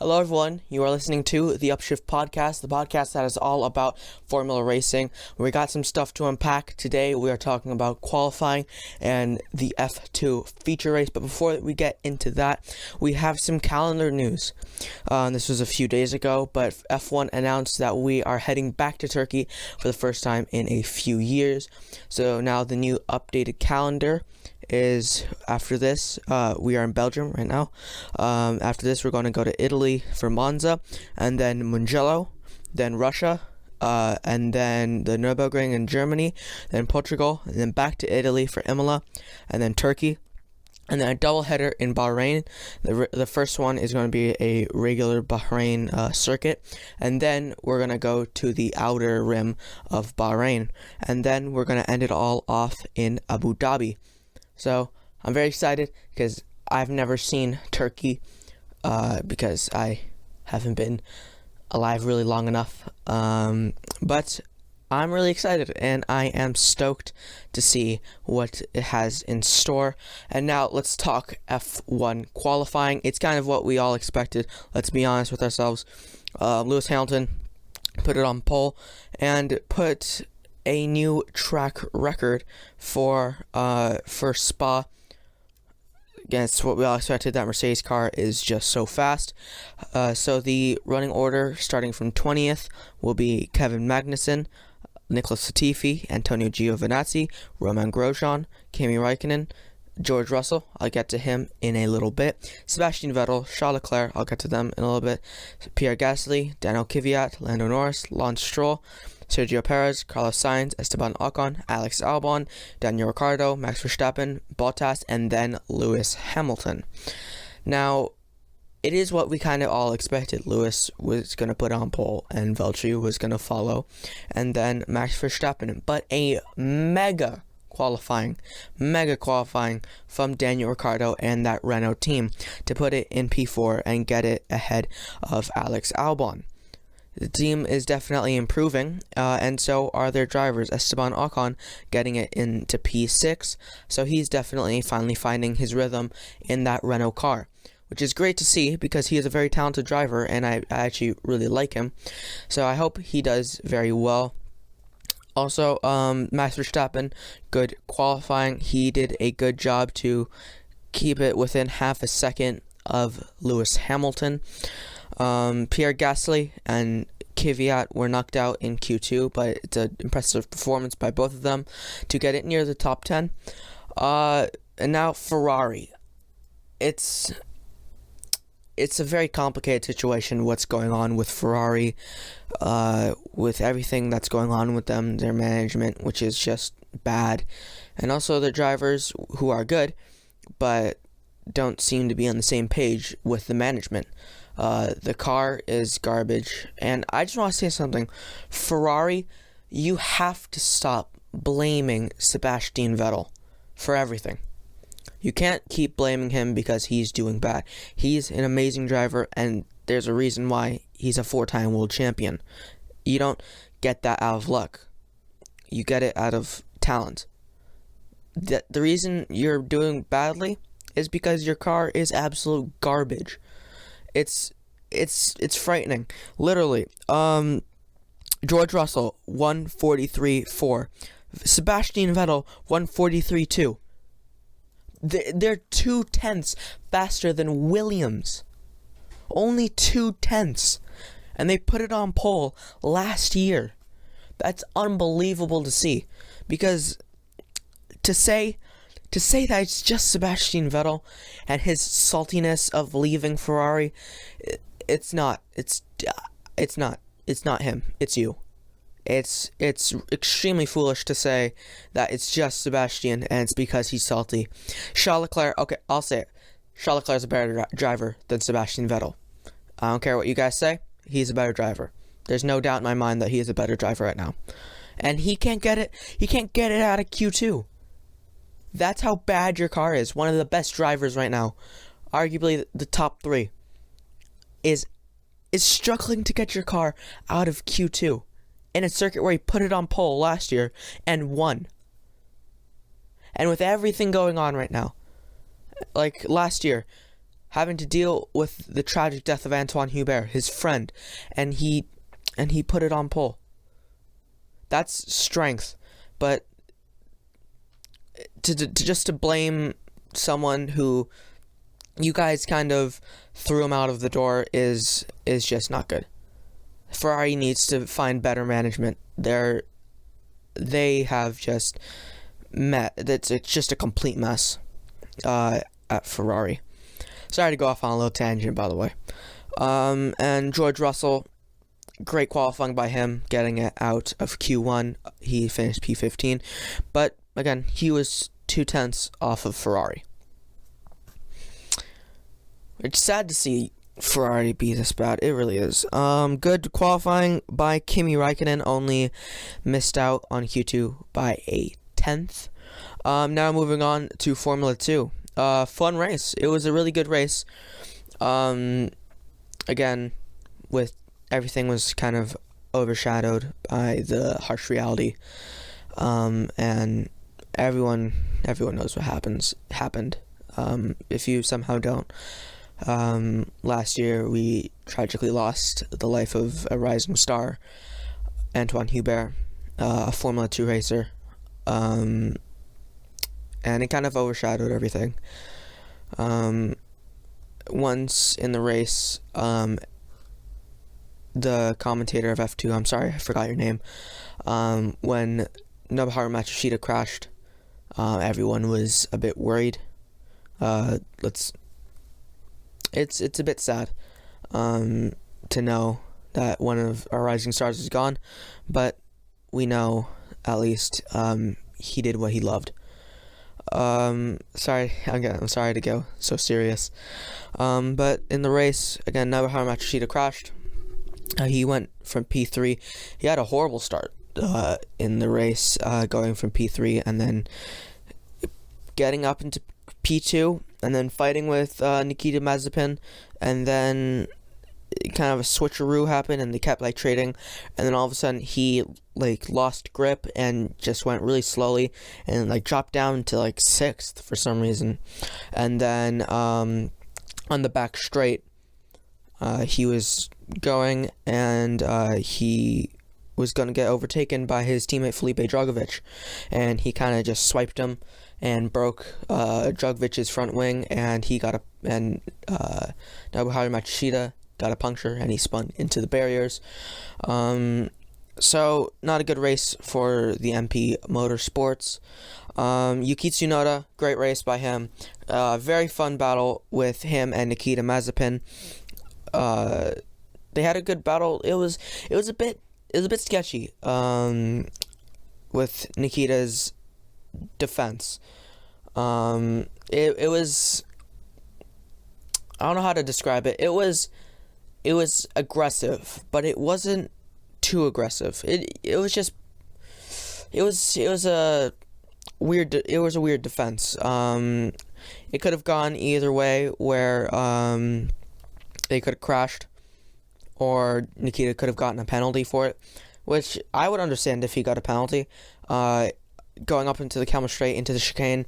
Hello everyone, you are listening to the Upshift Podcast, the podcast that is all about Formula Racing. We got some stuff to unpack. Today we are talking about qualifying and the F2 feature race, but before we get into that, we have some calendar news. This was a few days ago, but F1 announced that we are heading back to Turkey for the first time in a few years. So now the new updated calendar is after this. We are in Belgium right now. After this, we're going to go to Italy for Monza, and then Mugello, then Russia, and then the Nürburgring in Germany, then Portugal, and then back to Italy for Imola, and then Turkey, and then a doubleheader in Bahrain. The first one is going to be a regular Bahrain circuit, and then we're going to go to the outer rim of Bahrain, and then we're going to end it all off in Abu Dhabi. So I'm very excited because I've never seen Turkey because I haven't been alive really long enough. But I'm really excited and I am stoked to see what it has in store. And now let's talk F1 qualifying. It's kind of what we all expected. Let's be honest with ourselves. Lewis Hamilton put it on pole and put a new track record for Spa. Against what we all expected, that Mercedes car is just so fast. So the running order starting from 20th will be Kevin Magnussen, Nicholas Latifi, Antonio Giovinazzi, Romain Grosjean, Kimi Räikkönen, George Russell, I'll get to him in a little bit, Sebastian Vettel, Charles Leclerc, I'll get to them in a little bit, Pierre Gasly, Daniel Kvyat, Lando Norris, Lance Stroll, Sergio Perez, Carlos Sainz, Esteban Ocon, Alex Albon, Daniel Ricciardo, Max Verstappen, Bottas, and then Lewis Hamilton. Now, it is what we kind of all expected. Lewis was going to put on pole, and Valtteri was going to follow, and then Max Verstappen. But a mega qualifying from Daniel Ricciardo and that Renault team to put it in P4 and get it ahead of Alex Albon. The team is definitely improving, and so are their drivers. Esteban Ocon getting it into P6, so he's definitely finally finding his rhythm in that Renault car, which is great to see because he is a very talented driver, and I actually really like him. So I hope he does very well. Also, Max Verstappen, good qualifying. He did a good job to keep it within half a second of Lewis Hamilton. Pierre Gasly and Kvyat were knocked out in Q2, but it's an impressive performance by both of them to get it near the top 10. And now Ferrari. It's a very complicated situation what's going on with Ferrari, with everything that's going on with them, their management, which is just bad, and also their drivers who are good, but don't seem to be on the same page with the management. The car is garbage, and I just want to say something. Ferrari, you have to stop blaming Sebastian Vettel for everything. You can't keep blaming him because he's doing bad. He's an amazing driver, and there's a reason why he's a 4-time world champion. You don't get that out of luck. You get it out of talent. The reason you're doing badly is because your car is absolute garbage. It's frightening. Literally. George Russell, 143.4. Sebastian Vettel, 143.2. They're 2/10 faster than Williams. Only 2/10. And they put it on pole last year. That's unbelievable to see. Because to say that it's just Sebastian Vettel and his saltiness of leaving Ferrari, it's not him. It's you. It's extremely foolish to say that it's just Sebastian and it's because he's salty. Charles Leclerc, okay, I'll say it. Charles Leclerc is a better driver than Sebastian Vettel. I don't care what you guys say. He's a better driver. There's no doubt in my mind that he is a better driver right now. And he can't get it out of Q2. That's how bad your car is. One of the best drivers right now, arguably the top 3, is struggling to get your car out of Q2 in a circuit where he put it on pole last year and won. And with everything going on right now, like last year, having to deal with the tragic death of Antoine Hubert, his friend, and he put it on pole. That's strength. But to blame someone who you guys kind of threw him out of the door is just not good. Ferrari needs to find better management. They have just it's just a complete mess at Ferrari. Sorry to go off on a little tangent, by the way. And George Russell, great qualifying by him, getting it out of Q1. He finished P15, but again, he was 0.2 off of Ferrari. It's sad to see Ferrari be this bad. It really is. Good qualifying by Kimi Räikkönen, only missed out on Q2 by a 10th. Now moving on to Formula 2. Fun race. It was a really good race. Again, with everything was kind of overshadowed by the harsh reality. And everyone knows what happened. If you somehow don't, last year we tragically lost the life of a rising star, Antoine Hubert, a Formula 2 racer. And it kind of overshadowed everything. Once in the race, the commentator of F2, I'm sorry, I forgot your name, when Nobuharu Matsushita crashed, everyone was a bit worried. It's a bit sad to know that one of our rising stars is gone, but we know at least he did what he loved. I'm sorry to go so serious. But in the race, again, Nobuharu Matsushita crashed. He went from P3. He had a horrible start in the race, going from P3 and then getting up into P2 and then fighting with Nikita Mazepin, and then kind of a switcheroo happened and they kept trading, and then all of a sudden he lost grip and just went really slowly and dropped down to 6th for some reason. And then on the back straight, he was going and he was going to get overtaken by his teammate Felipe Drugovich, and he kind of just swiped him and broke Drugovich's front wing, and Nobuharu Matsushita got a puncture and he spun into the barriers. So not a good race for the MP Motorsports. Yuki Tsunoda, great race by him. Very fun battle with him and Nikita Mazepin. They had a good battle. It was a bit sketchy with Nikita's defense. It was, I don't know how to describe it. It was aggressive, but it wasn't too aggressive. It was a weird defense. It could have gone either way, where they could have crashed, or Nikita could have gotten a penalty for it, which I would understand if he got a penalty. Going up into the Camel Straight, into the chicane,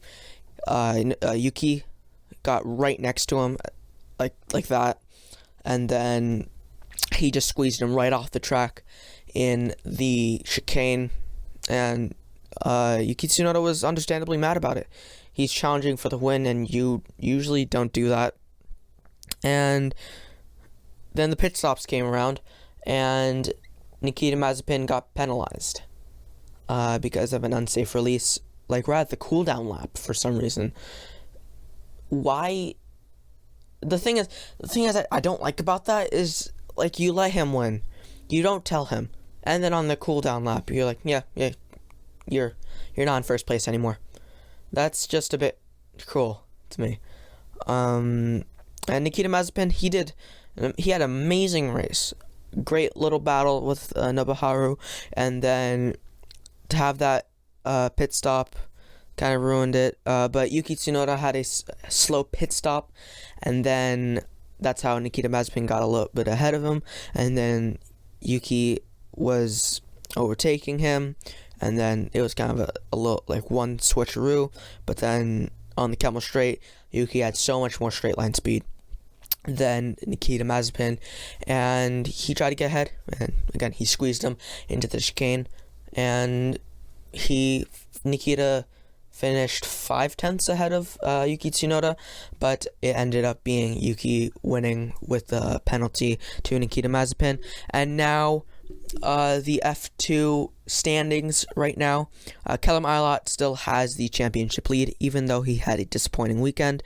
Yuki got right next to him, like that, and then he just squeezed him right off the track in the chicane, and Yuki Tsunoda was understandably mad about it. He's challenging for the win, and you usually don't do that. And then the pit stops came around, and Nikita Mazepin got penalized because of an unsafe release, right at the cooldown lap for some reason. Why? The thing is that I don't like about that is, you let him win, you don't tell him, and then on the cooldown lap you're like, yeah, you're not in first place anymore. That's just a bit cruel to me. And Nikita Mazepin, he had an amazing race, great little battle with Nobuharu, and then to have that pit stop kind of ruined it. But Yuki Tsunoda had a slow pit stop, and then that's how Nikita Mazepin got a little bit ahead of him, and then Yuki was overtaking him, and then it was kind of a little one switcheroo. But then on the Camel Straight, Yuki had so much more straight line speed, then Nikita Mazepin, and he tried to get ahead, and again he squeezed him into the chicane, and Nikita finished 5/10 ahead of Yuki Tsunoda, but it ended up being Yuki winning with the penalty to Nikita Mazepin. And now the F2 standings right now, Callum Ilott still has the championship lead, even though he had a disappointing weekend,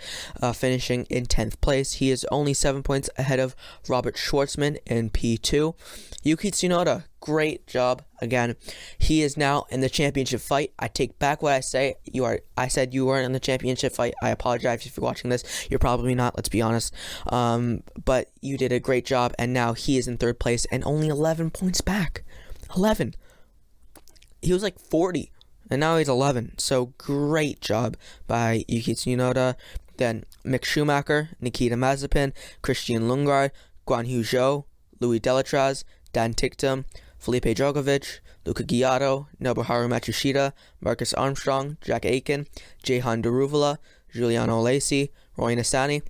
finishing in 10th place. He is only 7 points ahead of Robert Schwartzman in P2. Yuki Tsunoda, great job again. He is now in the championship fight. I take back what I say. I said you weren't in the championship fight. I apologize if you're watching this. You're probably not, let's be honest. But you did a great job, and now he is in 3rd place and only 11 points back. 11. He was like 40, and now he's 11. So great job by Yuki Tsunoda. Then Mick Schumacher, Nikita Mazepin, Christian Lundgaard, Guan Yu Zhou, Louis Delatraz, Dan Ticktum, Felipe Drogovic, Luca Giotto, Nobuharu Matsushita, Marcus Armstrong, Jack Aiken, Jehan Deruvala, Giuliano Alesi, Roy Nissany.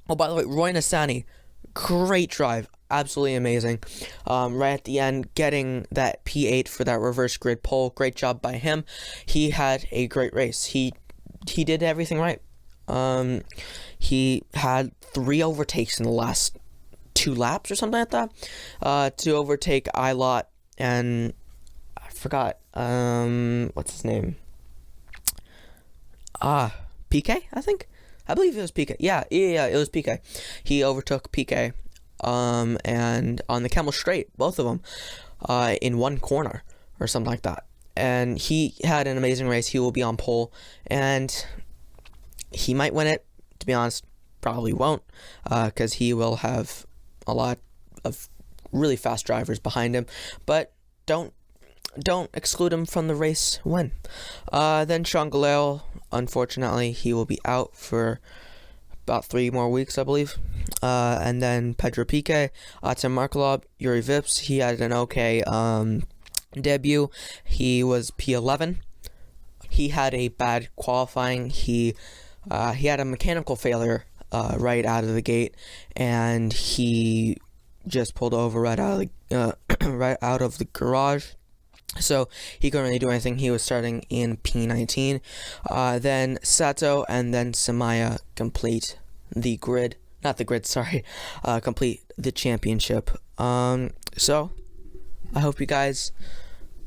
Oh, by the way, Roy Nissany, great drive. Absolutely amazing. Right at the end, getting that P8 for that reverse grid pole. Great job by him. He had a great race. He did everything right. He had 3 overtakes in the last 2 laps or something like that, to overtake Ilott and I forgot what's his name, PK, I believe it was PK. Yeah, it was PK. He overtook PK and on the Camel Straight, both of them in one corner or something like that, and he had an amazing race. He will be on pole and he might win it. To be honest, probably won't, because he will have a lot of really fast drivers behind him, but don't exclude him from the race win. Then Sean Galeo, unfortunately, he will be out for about 3 more weeks, I believe. And then Pedro Piquet, Artem Markelov, Yuri Vips, he had an okay debut. He was P11. He had a bad qualifying. He had a mechanical failure right out of the gate, and he just pulled over right out of the garage. So he couldn't really do anything. He was starting in P19. Then Sato and then Samaya complete the grid. Not the grid, sorry. Complete the championship. So I hope you guys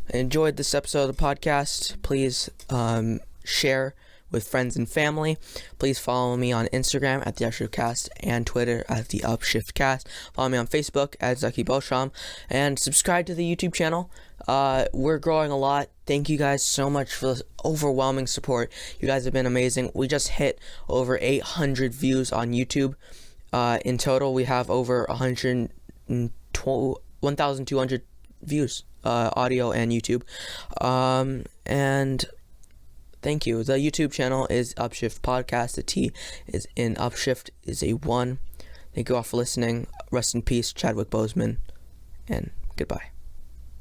enjoyed this episode of the podcast. Please share with friends and family. Please follow me on Instagram at the Upshiftcast and Twitter at the Upshiftcast. Follow me on Facebook at Yuki Boseman and subscribe to the YouTube channel. We're growing a lot. Thank you guys so much for the overwhelming support. You guys have been amazing. We just hit over 800 views on YouTube. In total, we have over 1,200 views, audio and YouTube. And thank you. The YouTube channel is Upshift Podcast. The T is in Upshift is a 1. Thank you all for listening. Rest in peace, Chadwick Boseman, and goodbye.